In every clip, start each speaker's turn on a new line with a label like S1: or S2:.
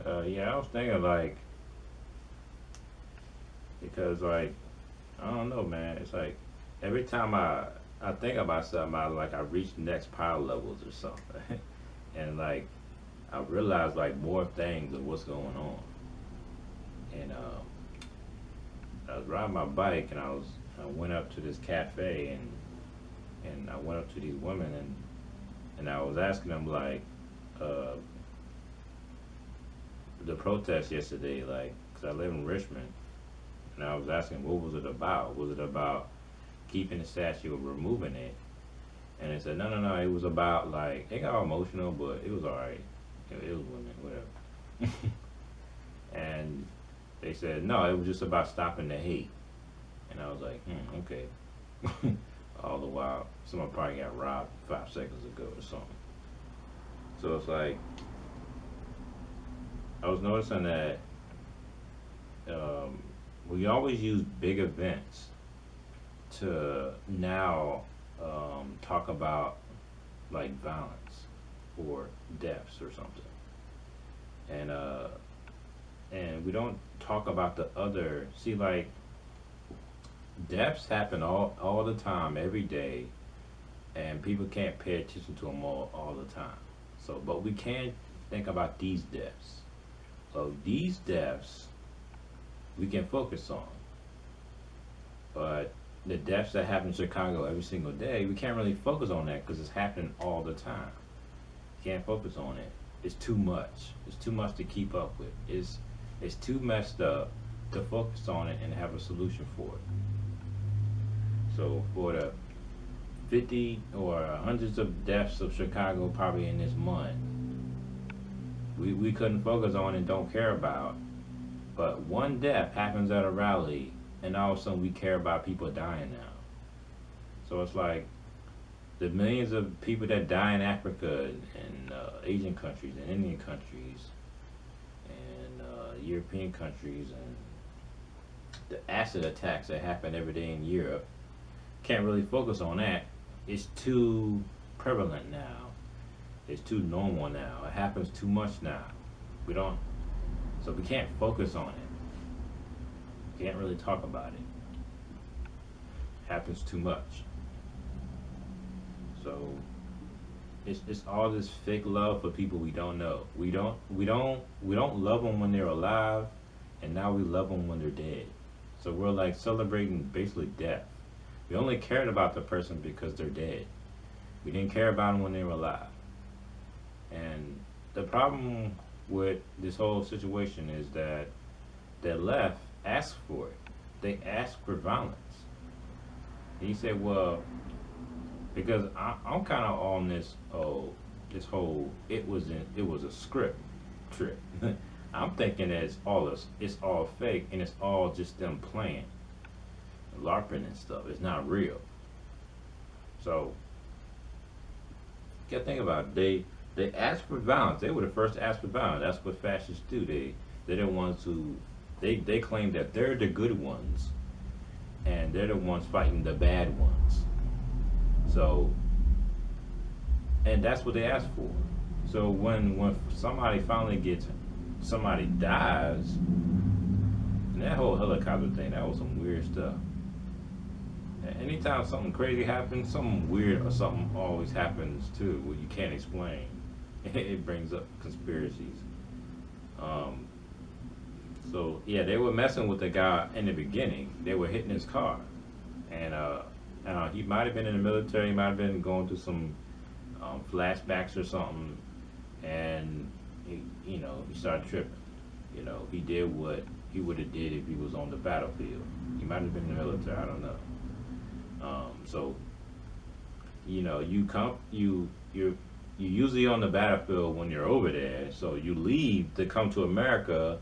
S1: Yeah, I was thinking like because like I don't know, man. It's like every time I think about something, I reach next power levels or something, and like I realize like more things of what's going on. And I was riding my bike and I went up to this cafe and I went up to these women and I was asking them like uh, the protest yesterday, like, 'cause I live in Richmond, and I was asking what was it about? Was it about keeping the statue or removing it? And they said no, no, no. It was about like they got all emotional, but it was alright. It was women, whatever. And they said no, it was just about stopping the hate. And I was like, okay. All the while, someone probably got robbed 5 seconds ago or something. So it's like I was noticing that um, we always use big events to now talk about like violence or deaths or something, and we don't talk about the other. See, like deaths happen all the time, every day, and people can't pay attention to them all the time. So, but we can think about these deaths. So these deaths we can focus on, but the deaths that happen in Chicago every single day, we can't really focus on that because it's happening all the time. Can't focus on it. It's too much. It's too much to keep up with. It's too messed up to focus on it and have a solution for it. So for the 50 or hundreds of deaths of Chicago probably in this month, we couldn't focus on and don't care about. But one death happens at a rally, and all of a sudden we care about people dying now. So it's like the millions of people that die in Africa and Asian countries and Indian countries and European countries and the acid attacks that happen every day in Europe. Can't really focus on that. It's too prevalent now. It's too normal now. It happens too much now. We don't, so we can't focus on it. Can't really talk about it. Happens too much. So it's all this fake love for people we don't know. We don't love them when they're alive, and now we love them when they're dead. So we're like celebrating basically death. We only cared about the person because they're dead. We didn't care about them when they were alive. And the problem with this whole situation is that the left asked for it. They asked for violence. And he said, well, because I'm kind of on this, this whole, it was a script trip. I'm thinking that it's all fake and it's all just them playing, LARPing and stuff. It's not real. So, you gotta think about it. They asked for violence. They were the first to ask for violence. That's what fascists do. They're the ones who they claim that they're the good ones, and they're the ones fighting the bad ones. So, and that's what they asked for. So when somebody finally somebody dies, and that whole helicopter thing, that was some weird stuff. Anytime something crazy happens, something weird or something always happens too, what you can't explain. It brings up conspiracies. So yeah, they were messing with the guy in the beginning. They were hitting his car, and he might have been in the military. He might have been going through some flashbacks or something, and he started tripping. He did what he would have did if he was on the battlefield. He might have been in the military. I don't know. So you're usually on the battlefield when you're over there. So you leave to come to America,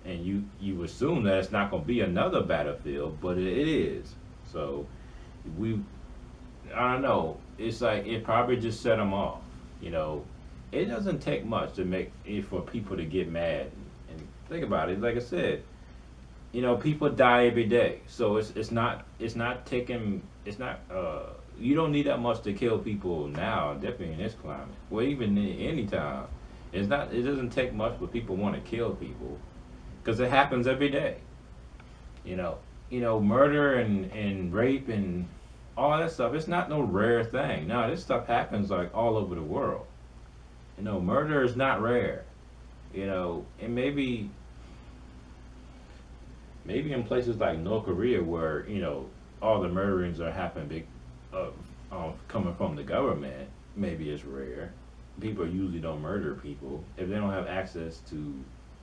S1: and you assume that it's not going to be another battlefield, but it is. So I don't know. It's like it probably just set them off. It doesn't take much to make it for people to get mad and think about it. Like I said, people die every day, so it's not taking you don't need that much to kill people now, definitely in this climate. Well, even any time, It's not. It doesn't take much for people want to kill people because it happens every day. You know, murder and rape and all that stuff. It's not no rare thing. No, this stuff happens like all over the world. Murder is not rare. And maybe in places like North Korea where all the murderings are happening uh, coming from the government. Maybe it's rare. People usually don't murder people if they don't have access to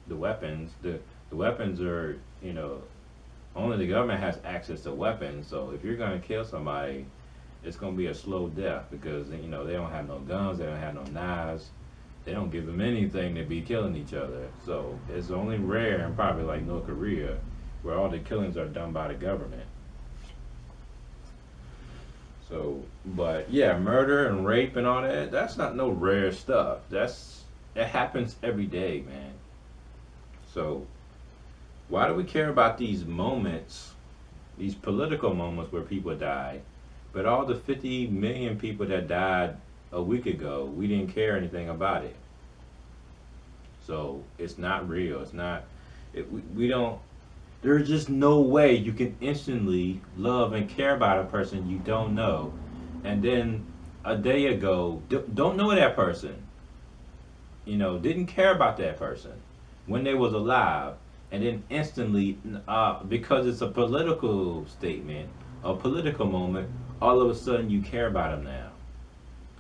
S1: the weapons. The weapons are only the government has access to weapons. So if you're gonna kill somebody, it's gonna be a slow death because they don't have no guns, they don't have no knives, they don't give them anything to be killing each other. So it's only rare and probably like North Korea where all the killings are done by the government. So, but yeah, murder and rape and all that, that's not no rare stuff. It happens every day, man. So, why do we care about these moments, these political moments where people die, but all the 50 million people that died a week ago, we didn't care anything about it. So, it's not real. It's not, we don't, there's just no way you can instantly love and care about a person you don't know, and then a day ago don't know that person. Didn't care about that person when they was alive, and then instantly, because it's a political statement, a political moment, all of a sudden you care about them now.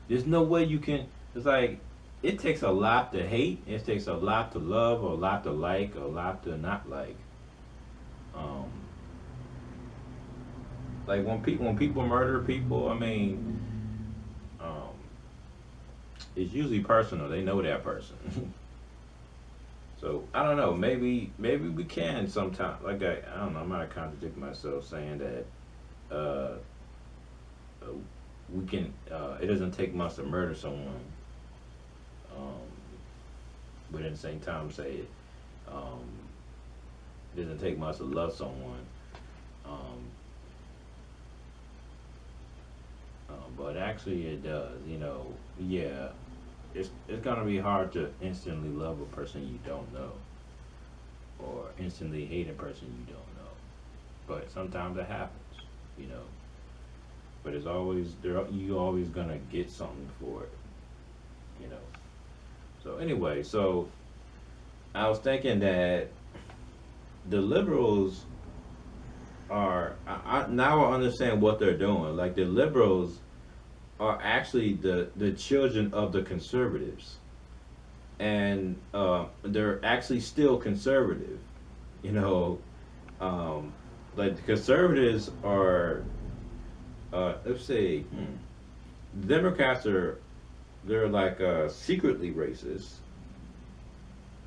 S1: There's no way you can. It's like it takes a lot to hate. It takes a lot to love, or a lot to like, or a lot to not like. Um, like when people murder people, I mean, um, it's usually personal. They know that person. So I don't know. Maybe we can sometime. Like I don't know. I'm not contradict myself saying that uh, we can. It doesn't take much to murder someone. Um, but at the same time, say it. It doesn't take much to love someone. Um, but actually, it does. Yeah. It's gonna be hard to instantly love a person you don't know, or instantly hate a person you don't know. But sometimes it happens, you know. But it's always there. You always gonna get something for it, you know. So anyway, so I was thinking that the liberals are. Now I understand what they're doing. Like the liberals are actually the children of the conservatives, and they're actually still conservative. You know, like the conservatives are. Let's say, Democrats they're like secretly racist.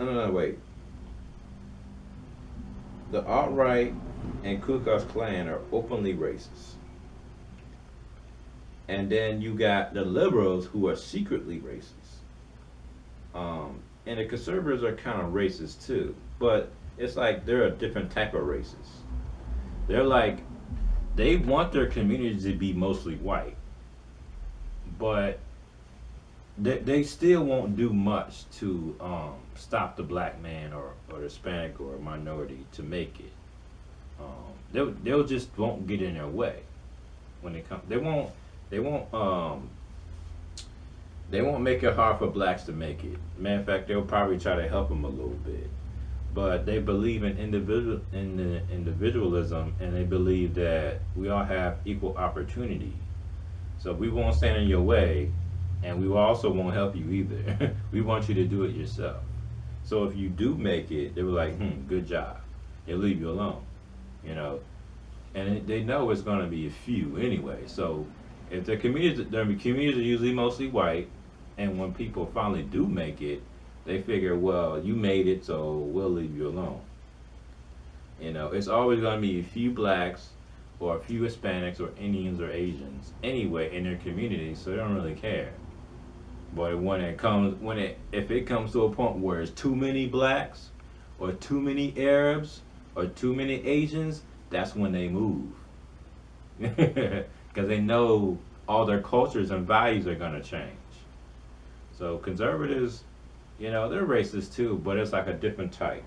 S1: No, wait. The alt-right and Ku Klux Klan are openly racist. And then you got the liberals who are secretly racist. And the conservatives are kind of racist too. But it's like they're a different type of racist. They're like, they want their communities to be mostly white. But they still won't do much to stop the black man or the Hispanic or minority to make it. They'll just won't get in their way when it comes. They won't make it hard for blacks to make it. Matter of fact, they'll probably try to help them a little bit. But they believe in individualism, and they believe that we all have equal opportunity. So we won't stand in your way, and we also won't help you either. We want you to do it yourself. So if you do make it, they were like, good job. They'll leave you alone, you know. And they know it's going to be a few anyway. So if the communities are usually mostly white, and when people finally do make it, they figure, well, you made it, so we'll leave you alone. You know, it's always going to be a few blacks or a few Hispanics or Indians or Asians anyway in their community, so they don't really care. But if it comes to a point where it's too many blacks or too many Arabs or too many Asians, that's when they move. Because they know all their cultures and values are going to change. So conservatives They're racist too, but it's like a different type.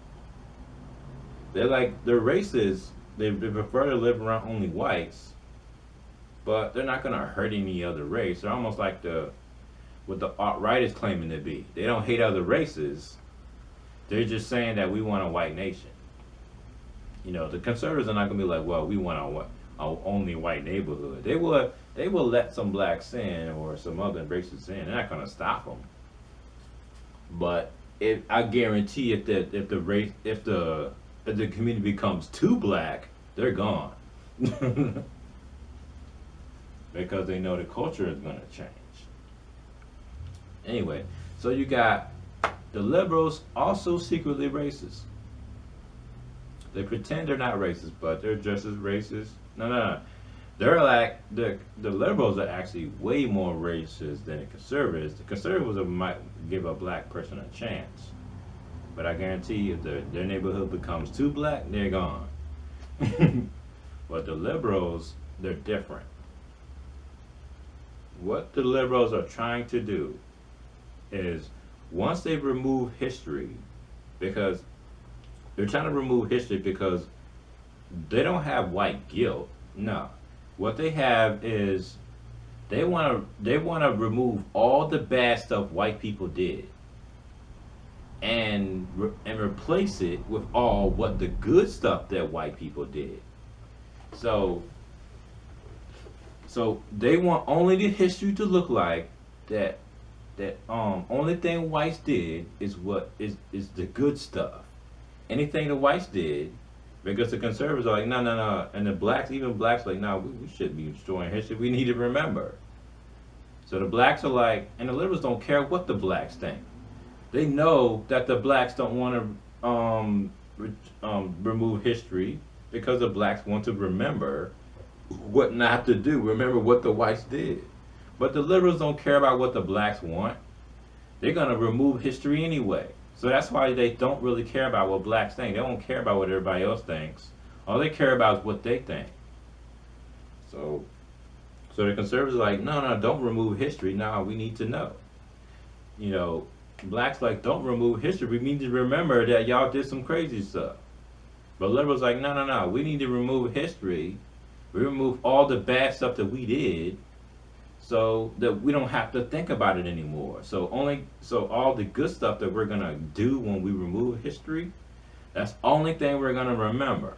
S1: They're racist. They prefer to live around only whites, but they're not gonna hurt any other race. They're almost like the what the alt right is claiming to be. They don't hate other races. They're just saying that we want a white nation. The conservatives are not gonna be like, well, we want our only white neighborhood. They will let some blacks in or some other races in. They're not gonna stop them. But if I guarantee if the community becomes too black, they're gone because they know the culture is gonna change. Anyway, so you got the liberals also secretly racist. They pretend they're not racist, but they're just as racist. No, no, no. They're like the liberals are actually way more racist than the conservatives. The conservatives might give a black person a chance, but I guarantee you, if their neighborhood becomes too black, they're gone. But the liberals, they're different. What the liberals are trying to do is once they remove history, because they're trying to remove history because they don't have white guilt. No, what they have is they want to remove all the bad stuff white people did and replace it with all what the good stuff that white people did. So they want only the history to look like that only thing whites did is what is the good stuff. Anything the whites did, because the conservatives are like, no, no, no, and the blacks, even blacks, are like, no, we shouldn't be destroying history. We need to remember. So the blacks are like, and the liberals don't care what the blacks think. They know that the blacks don't want to remove history because the blacks want to remember what not to do. Remember what the whites did. But the liberals don't care about what the blacks want. They're going to remove history anyway. So that's why they don't really care about what blacks think. They don't care about what everybody else thinks. All they care about is what they think. So the conservatives are like, no, no, don't remove history. No, we need to know. Blacks like, don't remove history. We need to remember that y'all did some crazy stuff. But liberals like, no, no, no. We need to remove history. We remove all the bad stuff that we did, so that we don't have to think about it anymore. So all the good stuff that we're gonna do when we remove history, that's the only thing we're gonna remember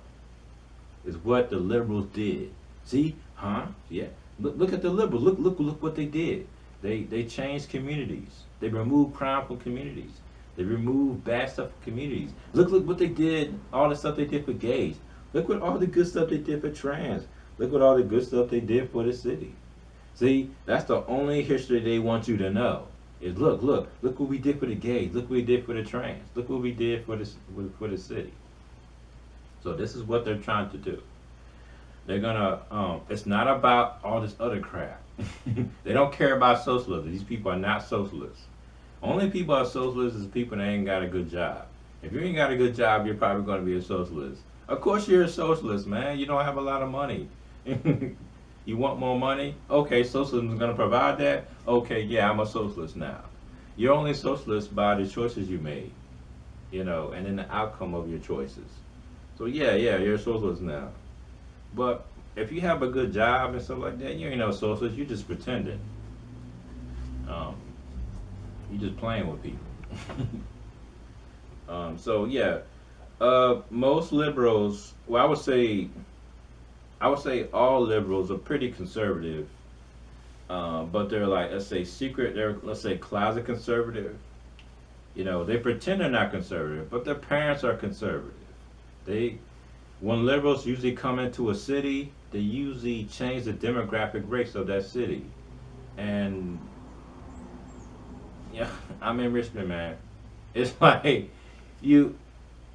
S1: is what the liberals did. See, huh? Yeah. Look at the liberals. Look what they did. They changed communities. They removed crime from communities. They removed bad stuff from communities. Look what they did. All the stuff they did for gays. Look what all the good stuff they did for trans. Look what all the good stuff they did for the city. See, that's the only history they want you to know. Is look what we did for the gays. Look what we did for the trans. Look what we did for the city. So this is what they're trying to do. They're gonna. It's not about all this other crap. They don't care about socialism. These people are not socialists. Only people are socialists is people that ain't got a good job. If you ain't got a good job, you're probably going to be a socialist. Of course you're a socialist, man. You don't have a lot of money. You want more money? Okay, socialism is going to provide that? Okay, yeah, I'm a socialist now. You're only socialist by the choices you made, and then the outcome of your choices. So yeah, you're a socialist now. But if you have a good job and stuff like that, you ain't no socialist. You're just pretending. You're just playing with people. So yeah, most liberals. Well, I would say all liberals are pretty conservative, but they're like, let's say secret. Let's say closet conservative. They pretend they're not conservative, but their parents are conservative. When liberals usually come into a city, they usually change the demographic race of that city, and yeah, I'm in Richmond, man. It's like you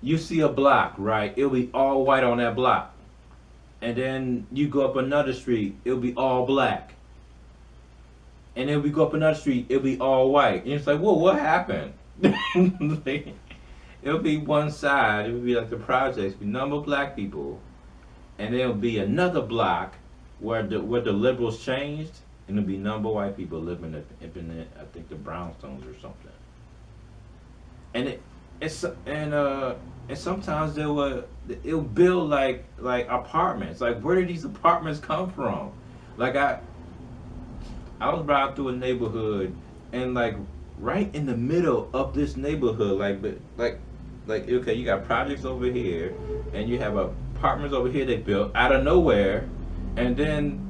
S1: see a block, right? It'll be all white on that block. And then you go up another street, it'll be all black. And then we go up another street, it'll be all white. And it's like, whoa, what happened? It'll be one side, it'll be like the projects, be number of black people. And there'll be another block where the liberals changed, and there'll be number of white people living in I think the brownstones or something. and it's and sometimes it'll build like apartments. Like where did these apartments come from? Like I was riding through a neighborhood, and like right in the middle of this neighborhood, like okay, you got projects over here, and you have apartments over here they built out of nowhere, and then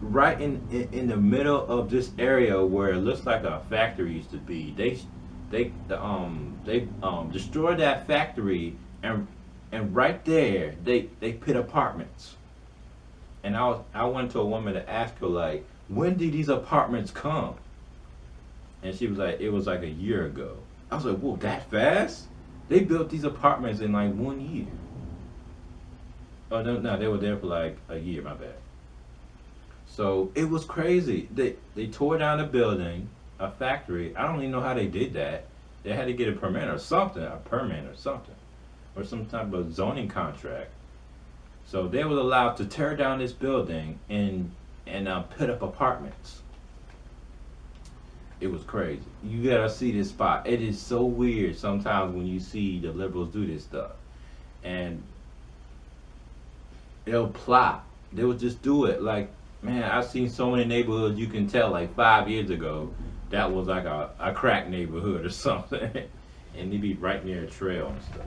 S1: right in the middle of this area where it looks like a factory used to be, they destroyed that factory, and right there they put apartments. And I went to a woman to ask her like, when did these apartments come? And she was like, it was like a year ago. I was like, whoa, that fast? They built these apartments in like 1 year. Oh no, they were there for like a year. My bad. So it was crazy. They tore down a building, a factory. I don't even know how they did that. They had to get a permit or something, or some type of zoning contract. So they were allowed to tear down this building and put up apartments. It was crazy. You gotta see this spot. It is so weird sometimes when you see the liberals do this stuff, and they'll plot. They will just do it. Like, man, I've seen so many neighborhoods you can tell like 5 years ago that was like a crack neighborhood or something, and they be right near a trail and stuff.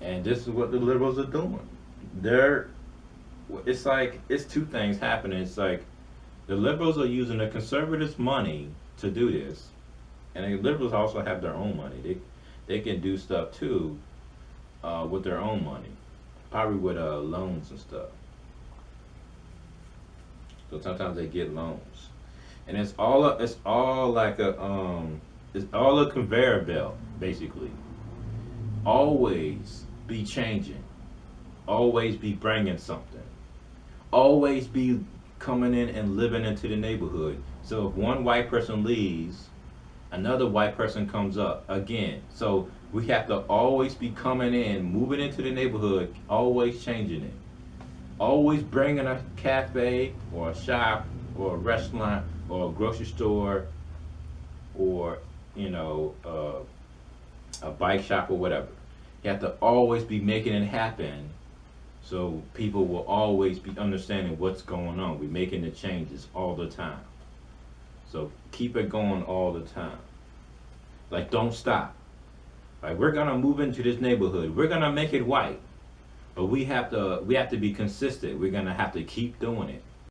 S1: And this is what the liberals are doing. They're it's like it's two things happening. It's like the liberals are using the conservatives' money to do this, and the liberals also have their own money. They can do stuff too with their own money, probably with loans and stuff. So sometimes they get loans, and it's all like it's all a conveyor belt basically. Always be changing, always be bringing something, always be coming in and living into the neighborhood. So if one white person leaves, another white person comes up again. So we have to always be coming in, moving into the neighborhood, always changing it, always bringing a cafe or a shop or a restaurant or a grocery store or you know a bike shop or whatever. You have to always be making it happen, so people will always be understanding what's going on. We're making the changes all the time. So keep it going all the time. Like don't stop. Like we're gonna move into this neighborhood. We're gonna make it white. But we have to be consistent. We're gonna have to keep doing it.